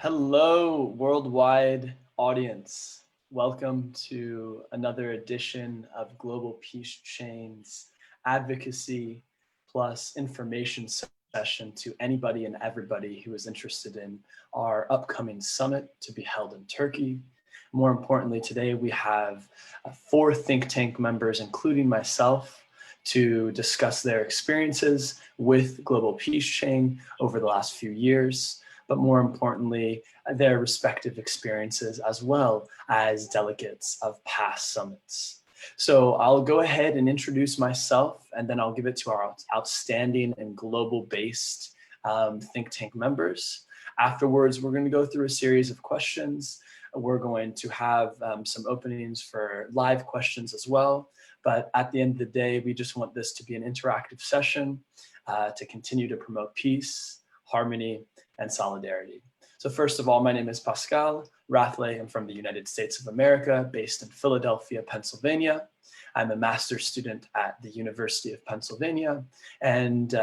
Hello, worldwide audience. Welcome to another edition of Global Peace Chain's advocacy plus information session to anybody and everybody who is interested in our upcoming summit to be held in Turkey. More importantly, today we have 4 think tank members, including myself, to discuss their experiences with Global Peace Chain over the last few years, but more importantly, their respective experiences as well as delegates of past summits. So I'll go ahead and introduce myself, and then I'll give it to our outstanding and global-based think tank members. Afterwards, we're going to go through a series of questions. We're going to have some openings for live questions as well. But at the end of the day, we just want this to be an interactive session to continue to promote peace, harmony, and solidarity. So first of all, my name is Pascal Rathley. I'm from the United States of America, based in Philadelphia, Pennsylvania. I'm a master's student at the University of Pennsylvania and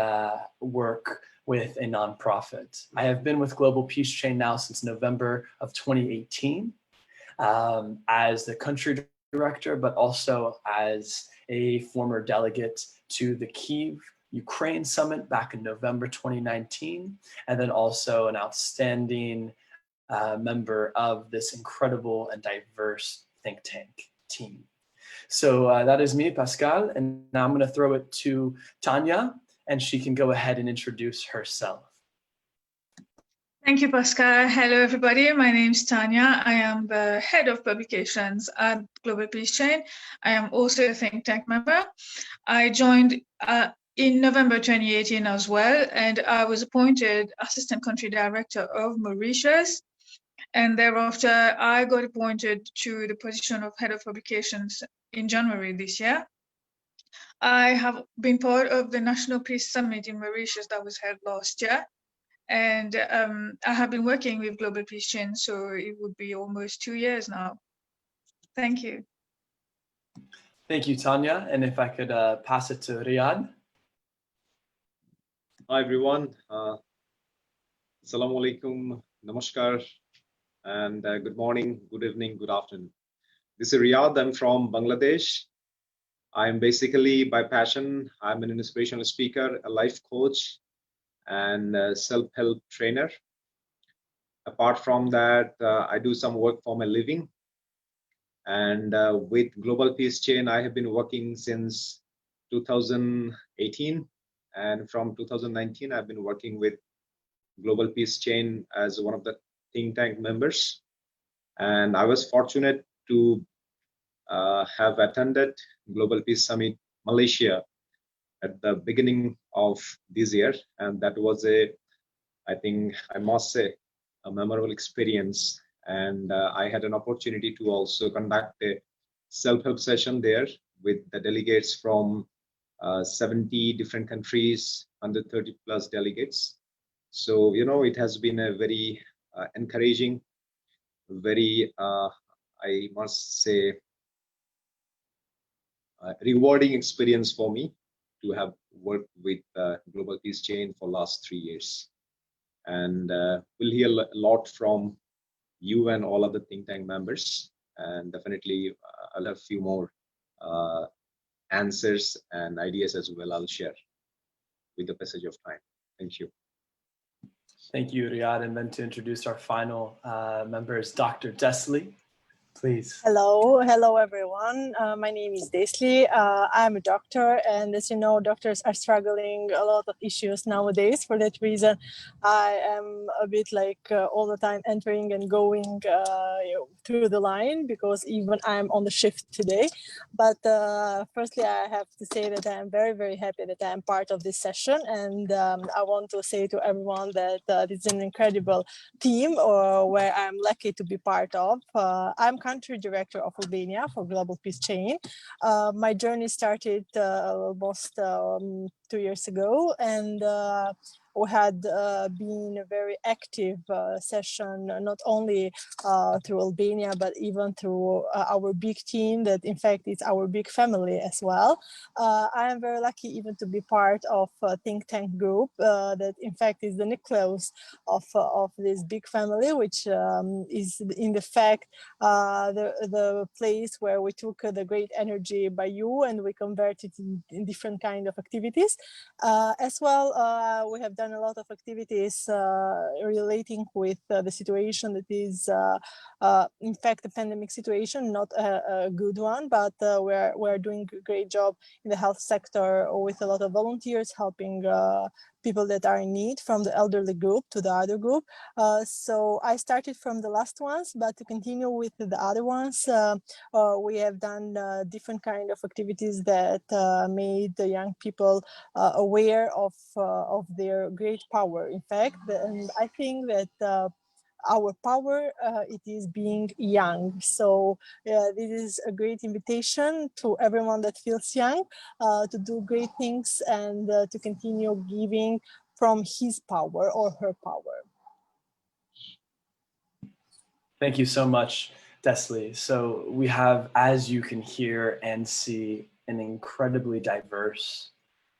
work with a nonprofit. I have been with Global Peace Chain now since November of 2018 as the country director, but also as a former delegate to the Kyiv Ukraine Summit back in November 2019, and then also an outstanding member of this incredible and diverse think tank team. So that is me, Pascal, and now I'm going to throw it to Tanya, and she can go ahead and introduce herself. Thank you, Pascal. Hello, everybody. My name is Tanya. I am the head of publications at Global Peace Chain. I am also a think tank member. I joined in November 2018 as well, and I was appointed assistant country director of Mauritius. And thereafter, I got appointed to the position of head of publications in January this year. I have been part of the National Peace Summit in Mauritius that was held last year. And I have been working with Global Peace Chain, so it would be almost 2 years now. Thank you. Thank you, Tanya. And if I could pass it to Riyadh. Hi, everyone. Assalamu alaikum, namaskar, and good morning, good evening, good afternoon. This is Riyadh. I'm from Bangladesh. I'm basically, by passion, I'm an inspirational speaker, a life coach, and a self-help trainer. Apart from that, I do some work for my living. And with Global Peace Chain, I have been working since 2018. And from 2019, I've been working with Global Peace Chain as one of the think tank members. And I was fortunate to have attended Global Peace Summit Malaysia at the beginning of this year. And that was I think I must say, a memorable experience. And I had an opportunity to also conduct a self-help session there with the delegates from 70 different countries, 130 plus delegates. So, you know, it has been a very encouraging, very, I must say, rewarding experience for me to have worked with Global Peace Chain for last 3 years. And we'll hear a lot from you and all other think tank members. And definitely I'll have a few more answers and ideas as well I'll share with the passage of time. Thank you. Thank you, Riyadh. And then to introduce our final member is Dr. Desley. Please. Hello, everyone. My name is Desley. I'm a doctor, and as you know, doctors are struggling a lot of issues nowadays. For that reason, I am a bit like all the time entering and going through the line, because even I'm on the shift today. But firstly, I have to say that I am very, very happy that I am part of this session, and I want to say to everyone that it's an incredible team where I'm lucky to be part of. I'm country director of Albania for Global Peace Chain. My journey started almost 2 years ago, and we had been a very active session, not only through Albania, but even through our big team that in fact is our big family as well. I am very lucky even to be part of a think tank group that in fact is the nucleus of this big family, which is in the fact the place where we took the great energy by you and we convert it in different kind of activities. As well, we have done a lot of activities relating with the situation that is in fact a pandemic situation, not a good one, but we're doing a great job in the health sector with a lot of volunteers helping people that are in need, from the elderly group to the other group. So I started from the last ones, but to continue with the other ones, we have done different kind of activities that made the young people aware of their great power, in fact. And I think that our power, it is being young. So this is a great invitation to everyone that feels young to do great things and to continue giving from his power or her power. Thank you so much, Desli. So we have, as you can hear and see, an incredibly diverse,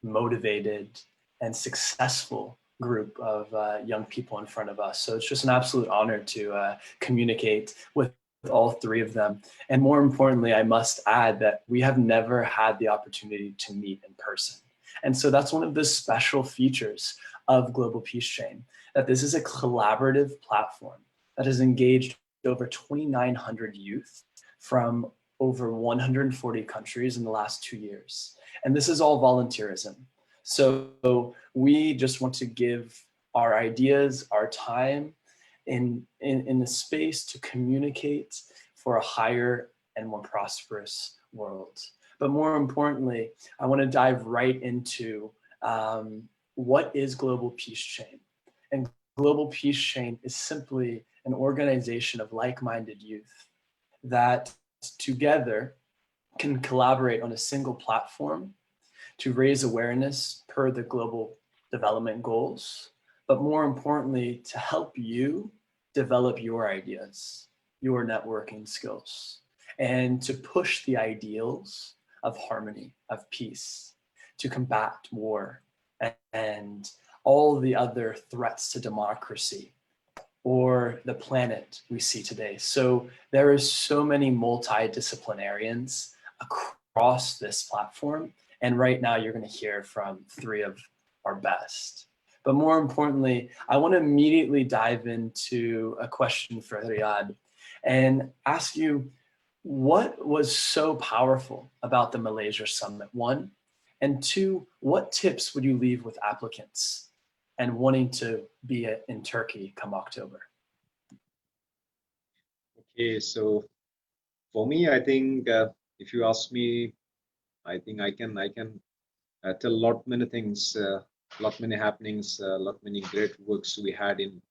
motivated, and successful group of young people in front of us. So it's just an absolute honor to communicate with all three of them. And more importantly, I must add that we have never had the opportunity to meet in person. And so that's one of the special features of Global Peace Chain, that this is a collaborative platform that has engaged over 2,900 youth from over 140 countries in the last 2 years. And this is all volunteerism. So we just want to give our ideas, our time in the space to communicate for a higher and more prosperous world. But more importantly, I want to dive right into what is Global Peace Chain. And Global Peace Chain is simply an organization of like-minded youth that together can collaborate on a single platform to raise awareness per the global development goals, but more importantly, to help you develop your ideas, your networking skills, and to push the ideals of harmony, of peace, to combat war and all the other threats to democracy or the planet we see today. So there is so many multidisciplinarians across this platform. And right now you're going to hear from three of our best. But more importantly, I want to immediately dive into a question for Riyadh and ask you, what was so powerful about the Malaysia Summit, one? And two, what tips would you leave with applicants and wanting to be in Turkey come October? Okay, so for me, I think if you ask me, I think I can tell a lot many things, lot many happenings, lot many great works we had in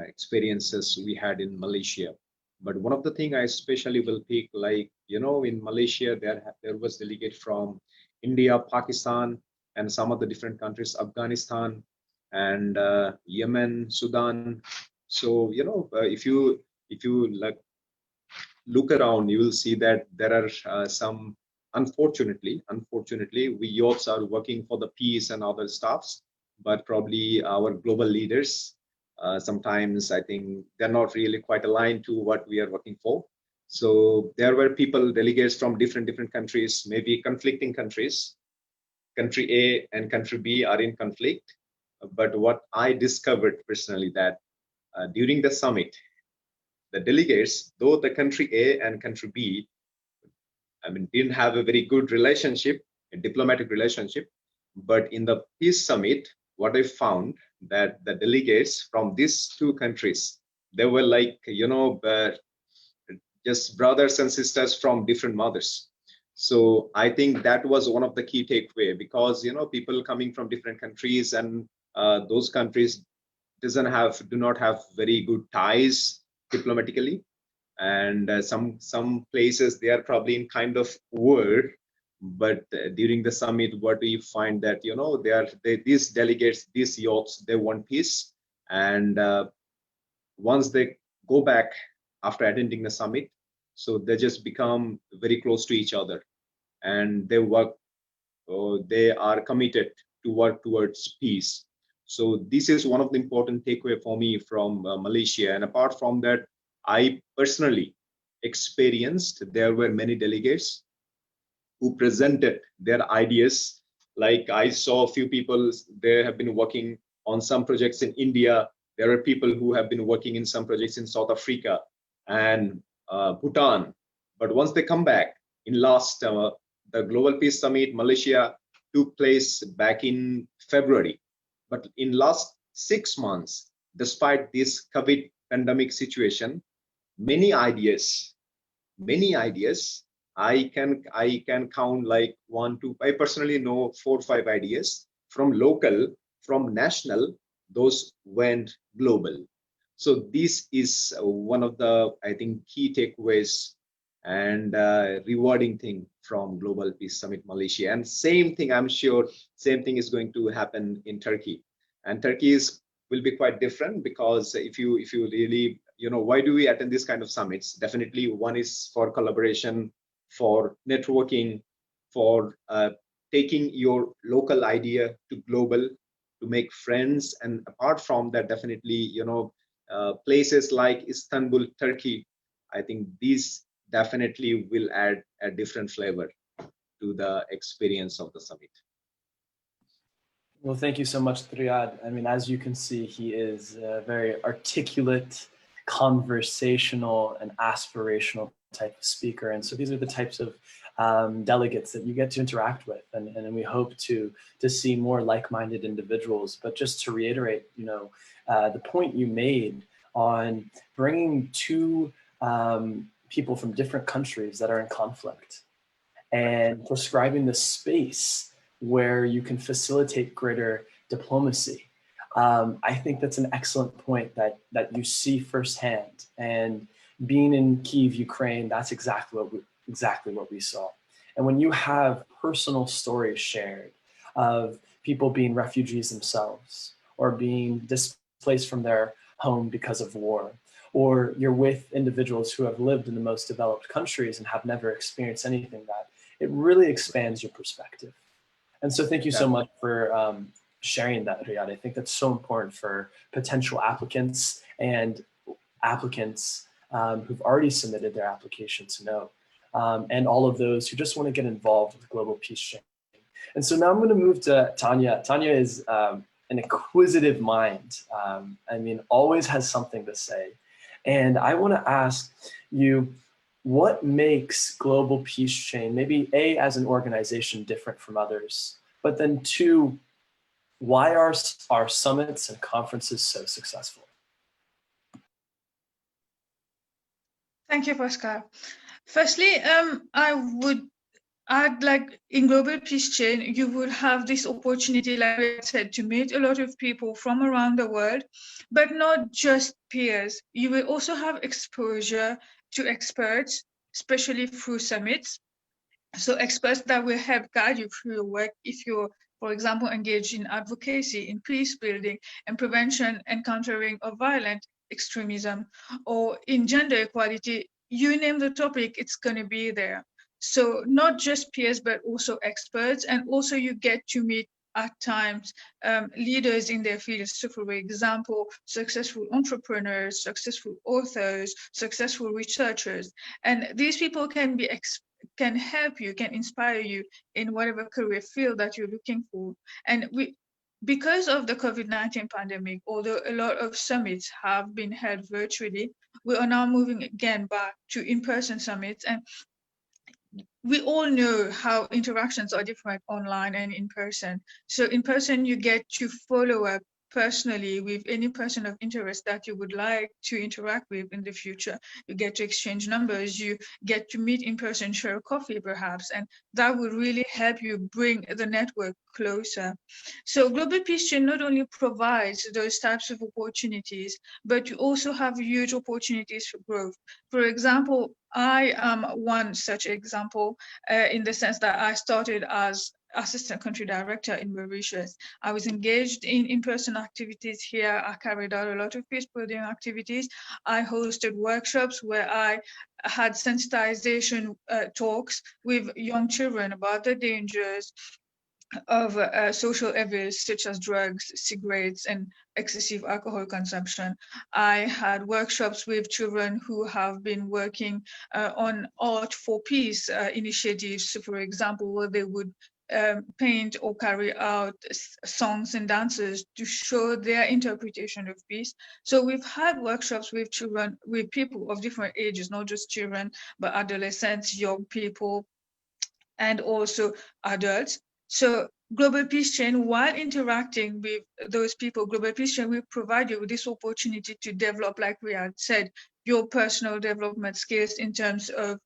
experiences we had in Malaysia. But one of the thing I especially will pick, like, you know, in Malaysia, there was delegate from India, Pakistan, and some of the different countries, Afghanistan and Yemen, Sudan. So, you know, if you like look around, you will see that there are some, unfortunately, we youths are working for the peace and other stuffs, but probably our global leaders, sometimes I think they're not really quite aligned to what we are working for. So there were people, delegates from different countries, maybe conflicting countries. Country A and country B are in conflict. But what I discovered personally, that during the summit, the delegates, though the country A and country B, I mean, didn't have a very good relationship, a diplomatic relationship, but in the peace summit, what I found that the delegates from these two countries, they were like, you know, just brothers and sisters from different mothers. So I think that was one of the key takeaway, because, you know, people coming from different countries, and those countries do not have very good ties diplomatically, and some places they are probably in kind of war, But during the summit, what we find that, you know, these delegates, these yachts, they want peace. And once they go back after attending the summit, so they just become very close to each other, and they work, they are committed to work towards peace. So this is one of the important takeaway for me from Malaysia. And apart from that, I personally experienced there were many delegates who presented their ideas. Like I saw a few people, they have been working on some projects in India. There are people who have been working in some projects in South Africa and Bhutan. But once they come back, in last, the Global Peace Summit, Malaysia took place back in February. But in last 6 months, despite this COVID pandemic situation, many ideas, I can count like 1, 2. I personally know 4 or 5 ideas from local, from national. Those went global. So this is one of the, I think, key takeaways and rewarding thing from Global Peace Summit Malaysia. And same thing, I'm sure, same thing is going to happen in Turkey. And Turkey will be quite different, because if you really, you know, why do we attend this kind of summits? Definitely one is for collaboration, for networking, for taking your local idea to global, to make friends. And apart from that, definitely, you know, places like Istanbul, Turkey, I think these definitely will add a different flavor to the experience of the summit. Well, thank you so much, Riyad. I mean, as you can see, he is a very articulate, conversational, and aspirational type of speaker. And so these are the types of delegates that you get to interact with. And we hope to see more like-minded individuals. But just to reiterate, you know, the point you made on bringing two people from different countries that are in conflict and prescribing the space where you can facilitate greater diplomacy. I think that's an excellent point that you see firsthand. And being in Kyiv, Ukraine, that's exactly what we saw. And when you have personal stories shared of people being refugees themselves, or being displaced from their home because of war, or you're with individuals who have lived in the most developed countries and have never experienced anything that, it really expands your perspective. And so thank you so much for sharing that, Riyad. I think that's so important for potential applicants and applicants who've already submitted their application to know, and all of those who just want to get involved with Global Peace Chain. And so now I'm going to move to Tanya. Tanya is an inquisitive mind. I mean, always has something to say. And I want to ask you, what makes Global Peace Chain, maybe A, as an organization, different from others, but then 2, why are our summits and conferences so successful? Thank you, Pascal. Firstly, I'd like in Global Peace Chain, you would have this opportunity, like I said, to meet a lot of people from around the world, but not just peers. You will also have exposure to experts, especially through summits. So experts that will help guide you through your work if you're, for example, engaged in advocacy, in peace building and prevention and countering of violent extremism, or in gender equality. You name the topic, it's going to be there. So not just peers, but also experts. And also you get to meet at times leaders in their fields. So for example, successful entrepreneurs, successful authors, successful researchers. And these people can help you, can inspire you in whatever career field that you're looking for. And because of the COVID-19 pandemic, although a lot of summits have been held virtually, we are now moving again back to in-person summits. And we all know how interactions are different online and in person. So in person, you get to follow up personally with any person of interest that you would like to interact with in the future. You get to exchange numbers, you get to meet in person, share coffee perhaps, and that would really help you bring the network closer. So Global Peace Chain not only provides those types of opportunities, but you also have huge opportunities for growth. For example, I am one such example in the sense that I started as assistant country director in Mauritius. I was engaged in in-person activities here. I carried out a lot of peace building activities. I hosted workshops where I had sensitization talks with young children about the dangers of social evils such as drugs, cigarettes, and excessive alcohol consumption. I had workshops with children who have been working on art for peace initiatives. So for example, where they would paint or carry out songs and dances to show their interpretation of peace. So we've had workshops with children, with people of different ages, not just children, but adolescents, young people, and also adults. So Global Peace Chain, while interacting with those people, Global Peace Chain will provide you with this opportunity to develop, like we had said, your personal development skills in terms of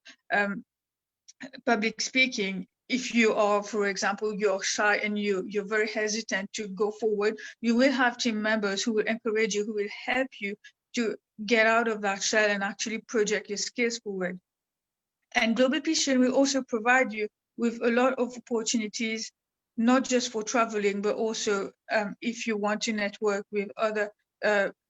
public speaking. If you are, for example, you're shy and you're very hesitant to go forward, you will have team members who will encourage you, who will help you to get out of that shell and actually project your skills forward. And Global Peace Chain will also provide you with a lot of opportunities, not just for traveling, but also if you want to network with other,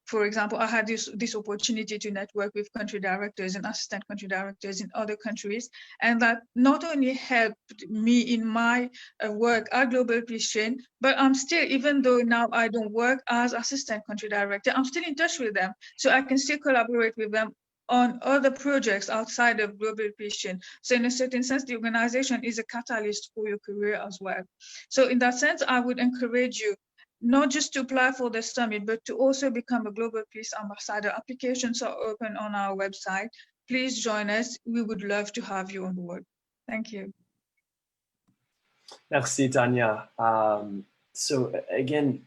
for example, I had this opportunity to network with country directors and assistant country directors in other countries. And that not only helped me in my work at Global Peace Chain, but I'm still, even though now I don't work as assistant country director, I'm still in touch with them. So I can still collaborate with them on other projects outside of Global Peace Chain. So in a certain sense, the organization is a catalyst for your career as well. So in that sense, I would encourage you not just to apply for the summit, but to also become a Global Peace Ambassador. Applications are open on our website. Please join us. We would love to have you on board. Thank you. Merci, Tanya. So again,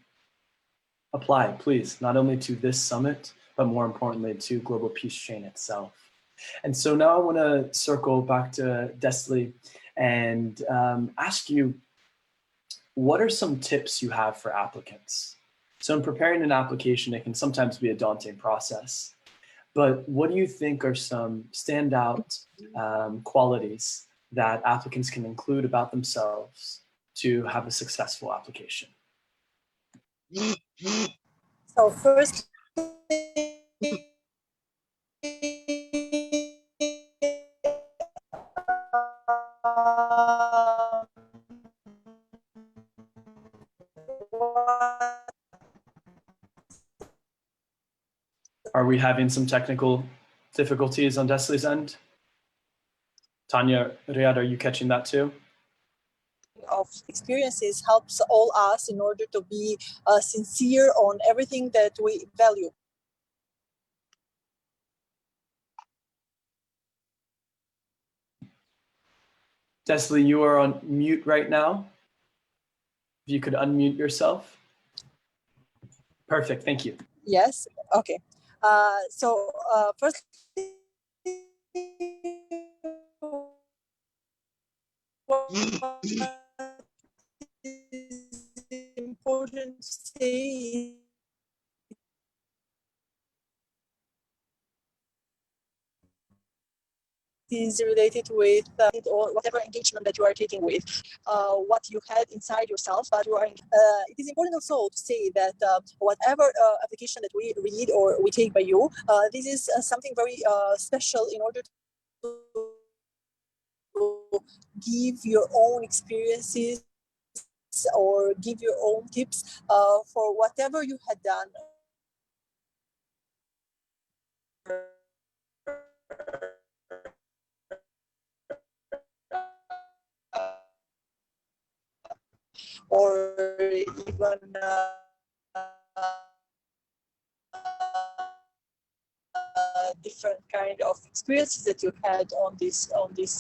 apply, please, not only to this summit, but more importantly to Global Peace Chain itself. And so now I want to circle back to Desli and ask you, what are some tips you have for applicants? So in preparing an application, it can sometimes be a daunting process, but what do you think are some standout qualities that applicants can include about themselves to have a successful application? So first, Are we having some technical difficulties on Desli's end? Tanya, Riyad, are you catching that too? of experiences helps all us in order to be sincere on everything that we value. Desli, you are on mute right now. If you could unmute yourself. Perfect, thank you. Yes, okay. So first, what is important to say is related with or whatever engagement that you are taking with what you had inside yourself, but you are it is important also to say that whatever application that we read or we take by you, this is something very special in order to give your own experiences or give your own tips for whatever you had done or even different kind of experiences that you had on this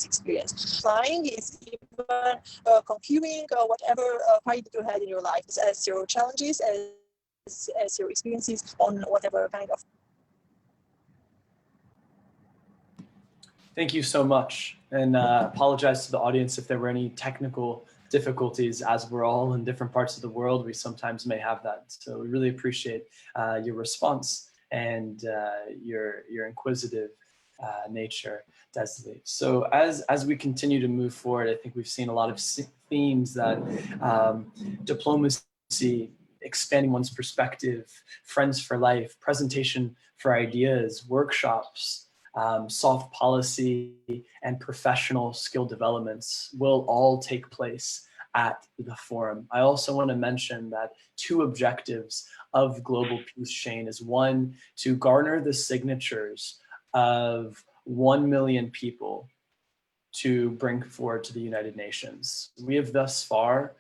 experience. Flying is even conquering whatever fight that you had in your life as your challenges, as as your experiences on whatever kind of. Thank you so much, and apologize to the audience if there were any technical difficulties. As we're all in different parts of the world, we sometimes may have that. So we really appreciate your response and your inquisitive nature, Desli. So as we continue to move forward, I think we've seen a lot of themes that diplomacy, expanding one's perspective, friends for life, presentation for ideas, workshops, soft policy, and professional skill developments will all take place at the forum. I also want to mention that two objectives of Global Peace Chain is one, to garner the signatures of 1 million people to bring forward to the United Nations. We have thus far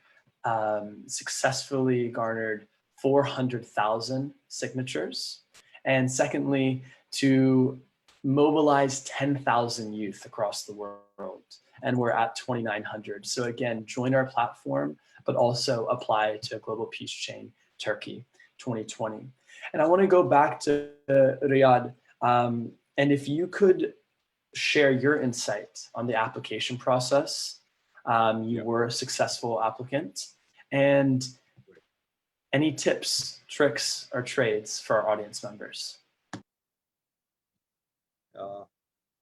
successfully garnered 400,000 signatures. And secondly, to mobilize 10,000 youth across the world, and we're at 2,900. So again, join our platform, but also apply to Global Peace Chain Turkey 2020. And I want to go back to Riyadh, and if you could share your insight on the application process. You were a successful applicant, and any tips, tricks, or trades for our audience members?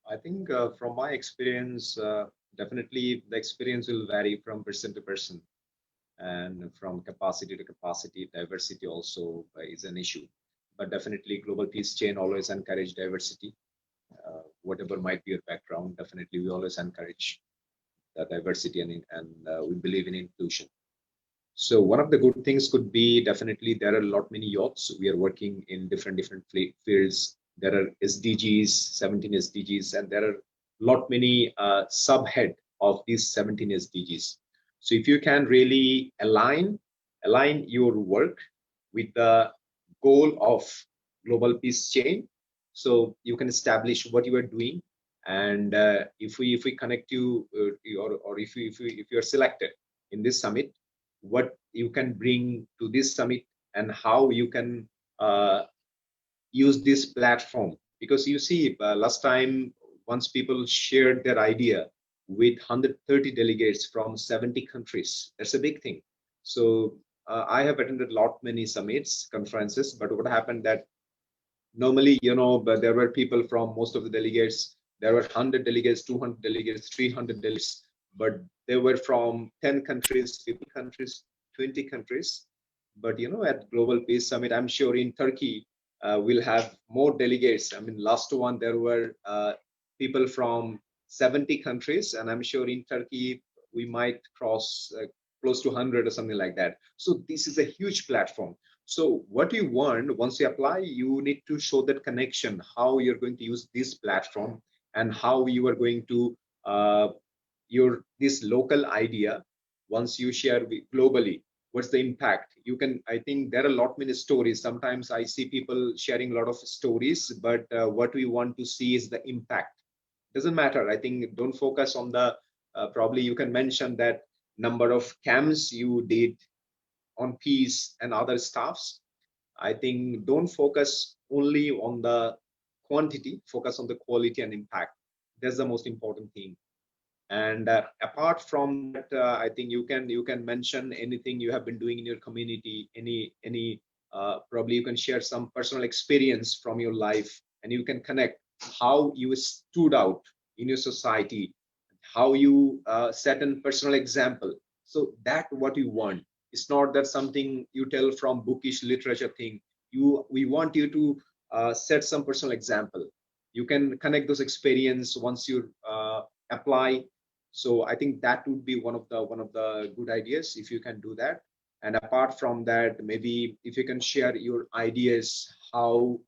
I think from my experience, definitely the experience will vary from person to person, and from capacity to capacity. Diversity also is an issue, but definitely Global Peace Chain always encourage diversity. Whatever might be your background, definitely we always encourage diversity, and we believe in inclusion. So one of the good things could be, definitely there are a lot many youths. We are working in different fields. There are SDGs, 17 SDGs, and there are lot many subhead of these 17 SDGs. So if you can really align your work with the goal of Global Peace Chain, so you can establish what you are doing. And if we connect you, or if you are selected in this summit, what you can bring to this summit, and how you can use this platform. Because you see, last time, once people shared their idea with 130 delegates from 70 countries, that's a big thing. So I have attended many summits, conferences, but what happened that normally, but there were people from most of the delegates. There were 100 delegates, 200 delegates, 300 delegates, but they were from 10 countries, 50 countries, 20 countries. But at Global Peace Summit, I'm sure in Turkey, we'll have more delegates. I mean, last one, there were people from 70 countries, and I'm sure in Turkey, we might cross close to 100 or something like that. So this is a huge platform. So what you want, once you apply, you need to show that connection, how you're going to use this platform, and how you are going to this local idea, once you share globally, what's the impact you can. I think there are a lot many stories. Sometimes I see people sharing a lot of stories, but what we want to see is the impact. Doesn't matter. I think don't focus on the probably you can mention that number of camps you did on peace and other stuffs. I think don't focus only on the quantity, focus on the quality and impact. That's the most important thing. And apart from that, I think you can mention anything you have been doing in your community, any probably you can share some personal experience from your life, and you can connect how you stood out in your society, how you set a personal example. So that what you want. It's not that something you tell from bookish literature thing. We want you to set some personal example. You can connect those experience once you apply. So I think that would be one of the good ideas if you can do that. And apart from that, maybe if you can share your ideas how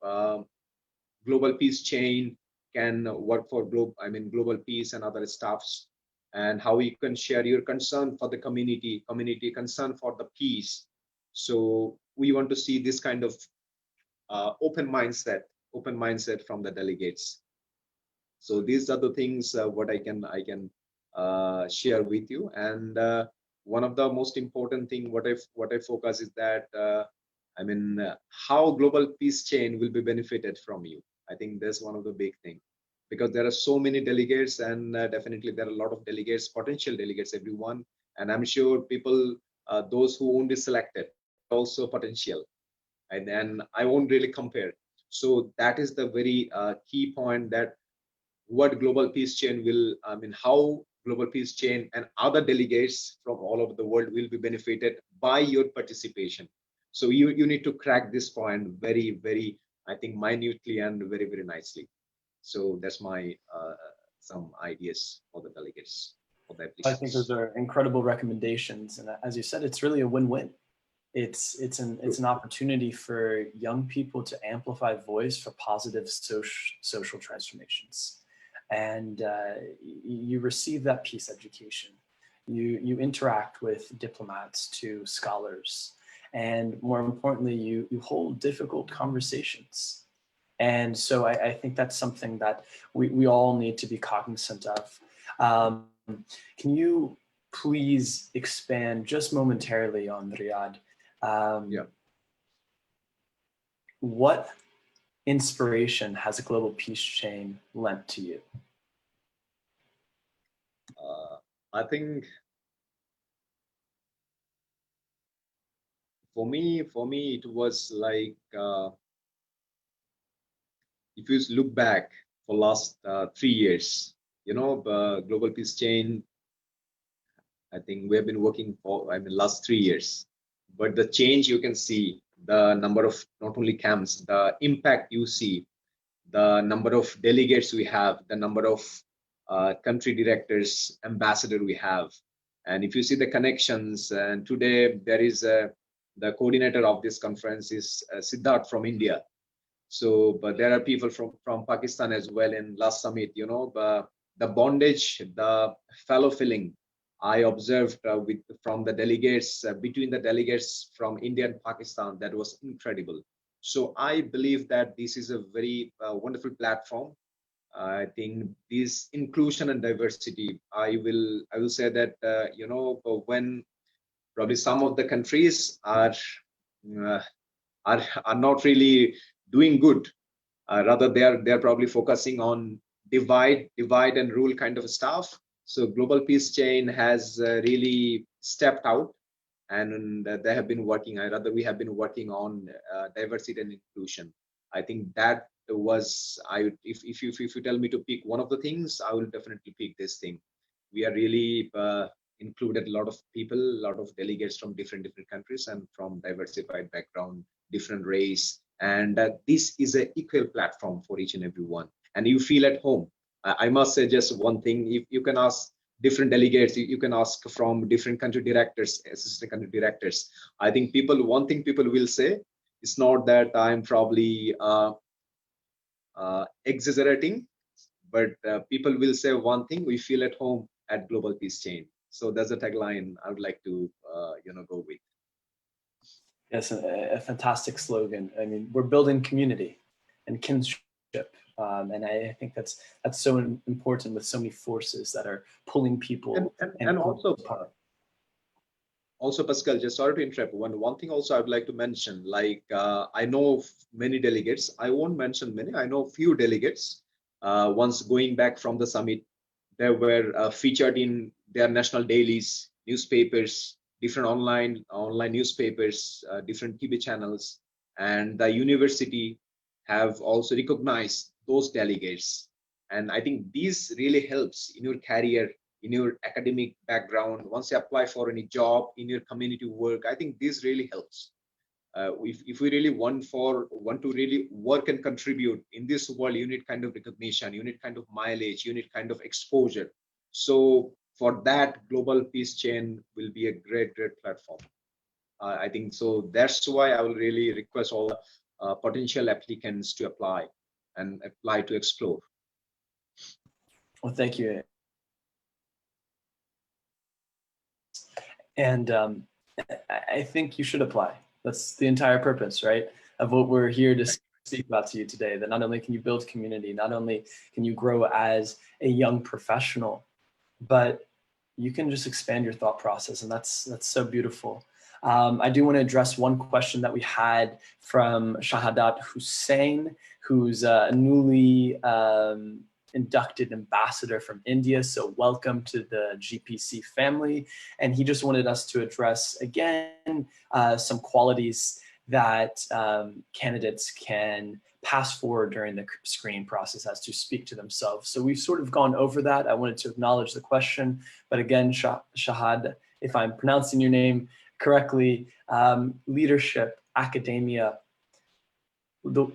Global Peace Chain can work for global peace and other stuffs, and how you can share your concern for the community concern for the peace. So we want to see this kind of open mindset from the delegates. So these are the things what I can share with you. And one of the most important thing what I focus is that I mean, how global peace chain will be benefited from you. I think that's one of the big things, because there are so many delegates, and definitely there are a lot of delegates, potential delegates, everyone. And I'm sure people, those who won't be selected, also potential. And then I won't really compare. So that is the very key point, that what global peace chain will, I mean, how global peace chain and other delegates from all over the world will be benefited by your participation. So you need to crack this point very, very, I think, minutely and very, very nicely. So that's my some ideas for the delegates, for the I think those applicants. are incredible recommendations, and as you said, it's really a win-win. It's an opportunity for young people to amplify voice for positive social transformations, and you receive that peace education. You interact with diplomats to scholars, and more importantly, you hold difficult conversations. And so I think that's something that we all need to be cognizant of. Can you please expand just momentarily on Riyadh? Yeah. What inspiration has a global peace chain lent to you? I think for me, it was like, if you look back for last 3 years, global peace chain, I think we have been working for, I mean, last 3 years. But the change you can see, the number of not only camps, the impact you see, the number of delegates we have, the number of country directors, ambassador we have. And if you see the connections, and today there is the coordinator of this conference is Siddharth from India. So, but there are people from Pakistan as well in last summit, the bondage, the fellow feeling I observed from the delegates, between the delegates from India and Pakistan, that was incredible. So I believe that this is a very wonderful platform. I think this inclusion and diversity, I will say that, when probably some of the countries uh, are not really doing good, rather they're probably focusing on divide and rule kind of stuff. So global peace chain has really stepped out, and they have been working, rather we have been working on diversity and inclusion. I think that was, if you tell me to pick one of the things, I will definitely pick this thing. We are really included a lot of people, a lot of delegates from different countries and from diversified background, different race, and this is an equal platform for each and every one, and you feel at home. I must say just one thing: if you can ask different delegates, you can ask from different country directors, assistant country directors. I think one thing people will say, it's not that I'm probably exaggerating, but people will say one thing: we feel at home at global peace chain. So that's a tagline I would like to go with. Yes, a fantastic slogan. I mean, we're building community and kinship, and I think that's so important with so many forces that are pulling people and also apart. Also, Pascal, just sorry to interrupt. One thing also I would like to mention, like I know many delegates. I won't mention many. I know few delegates. Once going back from the summit, they were featured in their national dailies, newspapers, different online newspapers, different TV channels, and the university have also recognized those delegates. And I think this really helps in your career, in your academic background. Once you apply for any job, in your community work, I think this really helps. If we really want to really work and contribute in this world, you need kind of recognition, you need kind of mileage, you need kind of exposure. So for that, global peace chain will be a great platform. I think so. That's why I will really request all potential applicants to apply to explore. Well, thank you. And I think you should apply. That's the entire purpose, right, of what we're here to speak about to you today. That not only can you build community, not only can you grow as a young professional, but you can just expand your thought process, and that's so beautiful. I do want to address one question that we had from Shahadat Hussain, who's a newly inducted ambassador from India. So welcome to the GPC family. And he just wanted us to address, again, some qualities that candidates can pass forward during the screening process as to speak to themselves. So we've sort of gone over that. I wanted to acknowledge the question, but again, Shahad, if I'm pronouncing your name correctly, leadership, academia,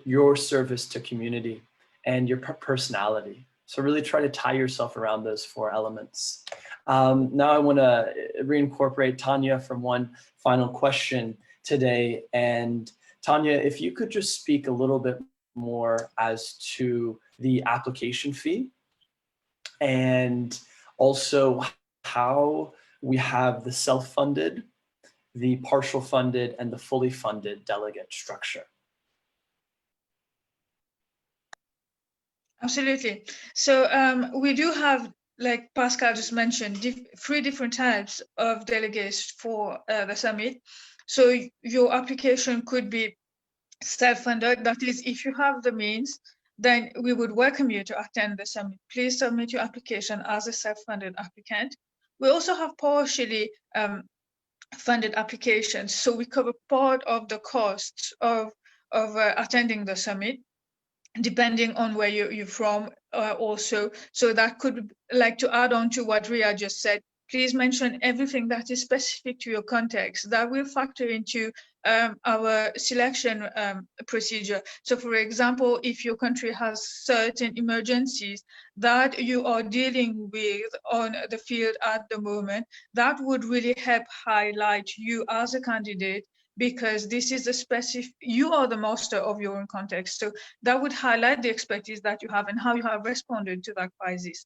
your service to community, and your personality. So really try to tie yourself around those 4 elements. Now I want to reincorporate Tanya from one final question today. And Tanya, if you could just speak a little bit more as to the application fee and also how we have the self-funded, the partial funded, and the fully funded delegate structure. Absolutely. So we do have, like Pascal just mentioned, 3 different types of delegates for the summit. So your application could be self-funded. That is, if you have the means, then we would welcome you to attend the summit. Please submit your application as a self-funded applicant. We also have partially funded applications. So we cover part of the costs of attending the summit, depending on where you're from also. So that could, like, to add on to what Ria just said, please mention everything that is specific to your context. That will factor into our selection procedure. So for example, if your country has certain emergencies that you are dealing with on the field at the moment, that would really help highlight you as a candidate, because this is a specific, you are the master of your own context. So that would highlight the expertise that you have and how you have responded to that crisis.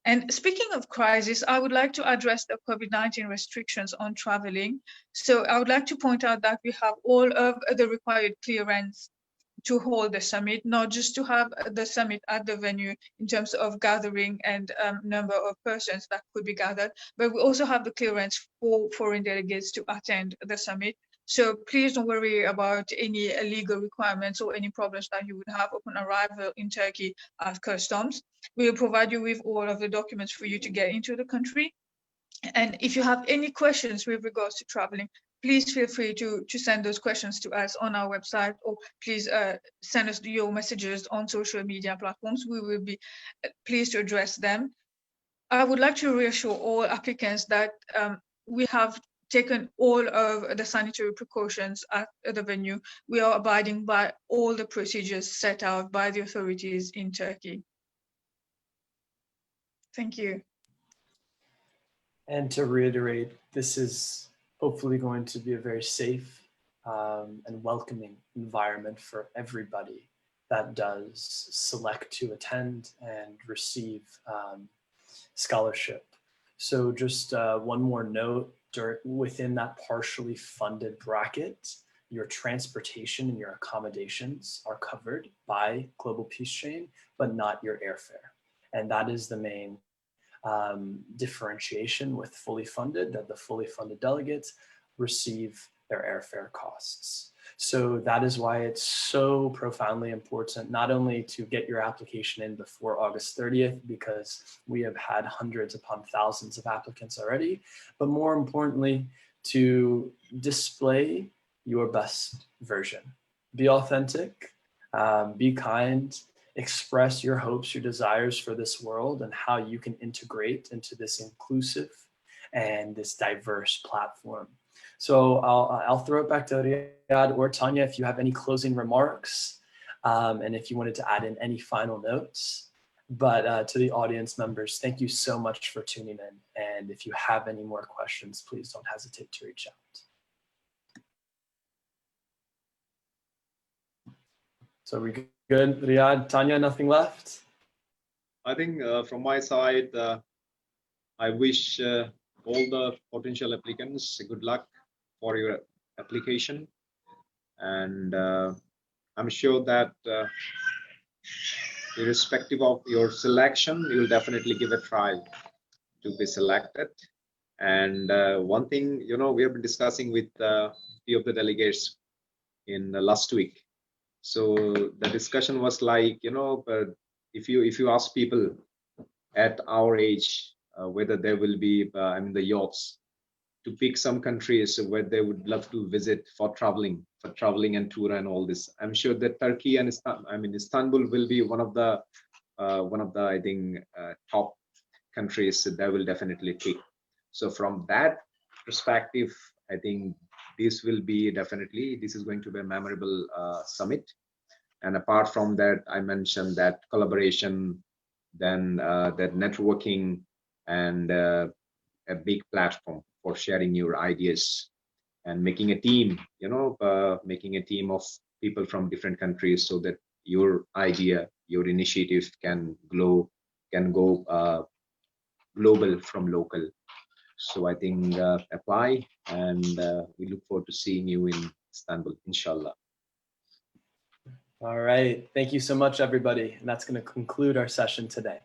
And speaking of crisis, I would like to address the COVID-19 restrictions on traveling. So I would like to point out that we have all of the required clearance to hold the summit, not just to have the summit at the venue in terms of gathering and number of persons that could be gathered, but we also have the clearance for foreign delegates to attend the summit. So please don't worry about any legal requirements or any problems that you would have upon arrival in Turkey at customs. We will provide you with all of the documents for you to get into the country. And if you have any questions with regards to traveling, please feel free to send those questions to us on our website, or please send us your messages on social media platforms. We will be pleased to address them. I would like to reassure all applicants that we have taken all of the sanitary precautions at the venue. We are abiding by all the procedures set out by the authorities in Turkey. Thank you. And to reiterate, this is hopefully going to be a very safe and welcoming environment for everybody that does select to attend and receive scholarship. So just one more note, within that partially funded bracket, your transportation and your accommodations are covered by Global Peace Chain, but not your airfare. And that is the main differentiation with fully funded, that the fully funded delegates receive their airfare costs. So that is why it's so profoundly important, not only to get your application in before August 30th, because we have had hundreds upon thousands of applicants already, but more importantly, to display your best version. Be authentic, be kind, express your hopes, your desires for this world, and how you can integrate into this inclusive and this diverse platform. So I'll throw it back to Riyad or Tanya if you have any closing remarks, and if you wanted to add in any final notes. But to the audience members, thank you so much for tuning in. And if you have any more questions, please don't hesitate to reach out. So we good, Riyad, Tanya, nothing left? I think from my side, I wish all the potential applicants good luck for your application. And I'm sure that irrespective of your selection, you will definitely give a try to be selected. And one thing, we have been discussing with a few of the delegates in last week. So the discussion was like, if you ask people at our age whether there will be, the yachts, to pick some countries where they would love to visit for traveling and tour and all this, I'm sure that Turkey and Istanbul will be one of the I think top countries that will definitely pick. So from that perspective, I think this is going to be a memorable summit. And apart from that, I mentioned that collaboration, then that networking, and a big platform for sharing your ideas and making a team, making a team of people from different countries, so that your idea, your initiative can go global from local. So I think apply, and we look forward to seeing you in Istanbul, inshallah. All right. Thank you so much, everybody. And that's going to conclude our session today.